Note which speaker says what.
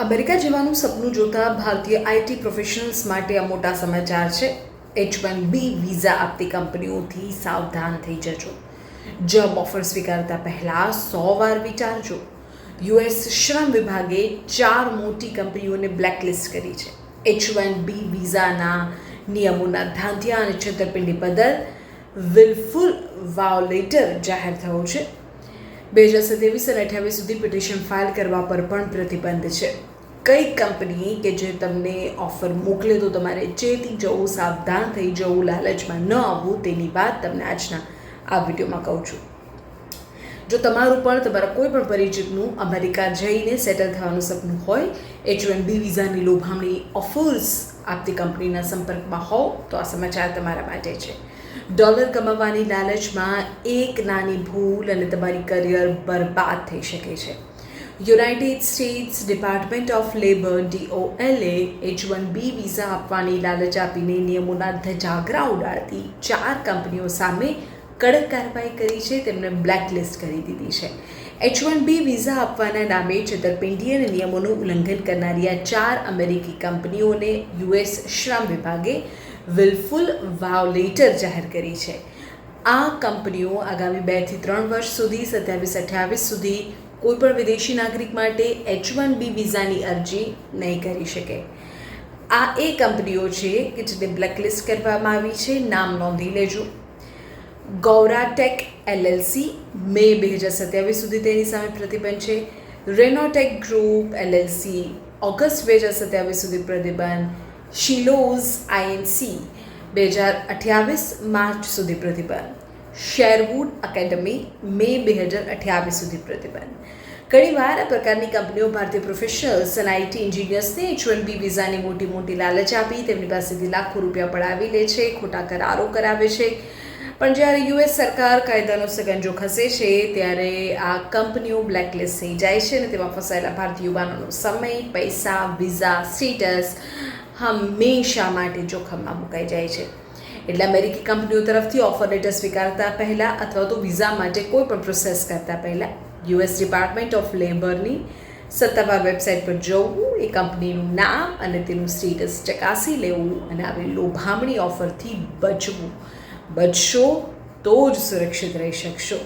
Speaker 1: America જવાનું સપનું જોતા ભારતીય આઈટી પ્રોફેશનલ્સ માટે આ મોટા સમાચાર છે. H1B વિઝા આપતી કંપનીઓથી સાવધાન થઈ જજો. જોબ ઓફર સ્વીકારતા પહેલાં 100 વાર વિચારજો. યુએસ શ્રમ વિભાગે 4 મોટી કંપનીઓને બ્લેકલિસ્ટ કરી છે. H1B વિઝાના નિયમોના ધાંધિયા અને છેતરપિંડી બદલ વિલફુલ વાયોલેટર જાહેર થયો છે. 2027 અને 28 સુધી પિટિશન ફાઇલ કરવા પર પણ પ્રતિબંધ છે. કઈ કંપની કે જે તમને ઓફર મોકલે તો તમારે ચેતી જવું, સાવધાન થઈ જવું, લાલચમાં ન આવવું, તેની વાત તમને આજના આ વિડીયોમાં કહું છું. જો તમારું પણ તમારા કોઈ પણ પરિચિતનું અમેરિકા જઈને સેટલ થવાનું સપનું હોય, H1B વિઝાની લોભામણી ઓફર્સ આપતી કંપનીના સંપર્કમાં હોવ તો આ સમાચાર તમારા માટે છે. ડોલર કમાવાની લાલચમાં એક નાની ભૂલ અને તમારી કરિયર બરબાદ થઈ શકે છે. United States Department of Labor DOLએ H1B વિઝા આપવાની લાલચ આપીને નિયમોના ધજાગરા ઉડાડતી 4 કંપનીઓ સામે કડક કાર્યવાહી કરી છે. તેમને બ્લેકલિસ્ટ કરી દીધી છે. H1B વિઝા આપવાના નામે છેતરપિંડી અને નિયમોનું ઉલ્લંઘન કરનારી આ 4 અમેરિકી કંપનીઓને US શ્રમ વિભાગે વિલફુલ વાયોલેટર જાહેર કરી છે. આ કંપનીઓ આગામી 2 થી 3 વર્ષ સુધી 27-28 સુધી કોઈપણ વિદેશી નાગરિક માટે H1B વિઝાની અરજી નહીં કરી શકે. આ એ કંપનીઓ છે કે જેને બ્લેકલિસ્ટ કરવામાં આવી છે. નામ નોંધી લેજો. ગૌરાટેક LLC મે 2027 સુધી તેની સામે પ્રતિબંધ છે. રેનોટેક ગ્રુપ LLC ઓગસ્ટ 2027 સુધી પ્રતિબંધ. શિલોઝ INC 2028 માર્ચ સુધી પ્રતિબંધ. શેરવુડ એકેડમી મે 2028 સુધી પ્રતિબંધ. ઘણીવાર આ પ્રકારની કંપનીઓ ભારતીય પ્રોફેશનલ્સ અને IT એન્જિનિયર્સને H1B વિઝાની મોટી લાલચ આપી તેમની પાસેથી લાખો રૂપિયા પડાવી લે છે, ખોટા કરારો કરાવે છે. પણ જ્યારે US સરકાર કાયદાનો સગંજો ખસે છે ત્યારે આ કંપનીઓ બ્લેકલિસ્ટ થઈ જાય છે અને તેમાં ફસાયેલા ભારતીય યુવાનોનો સમય, પૈસા, વિઝા, સ્ટેટસ હંમેશા માટે જોખમમાં મુકાઈ જાય છે. એટલે અમેરિકી કંપનીઓ તરફથી ઓફર લેટર સ્વીકારતા પહેલાં અથવા તો વિઝા માટે કોઈ પણ પ્રોસેસ કરતા પહેલાં US ડિપાર્ટમેન્ટ ઓફ લેબરની સત્તાવાર વેબસાઇટ પર જવું, એ કંપનીનું નામ અને તેનું સ્ટેટસ ચકાસી લેવું અને આવી લોભામણી ઓફરથી બચવું. બચશો તો જ સુરક્ષિત રહી શકશો.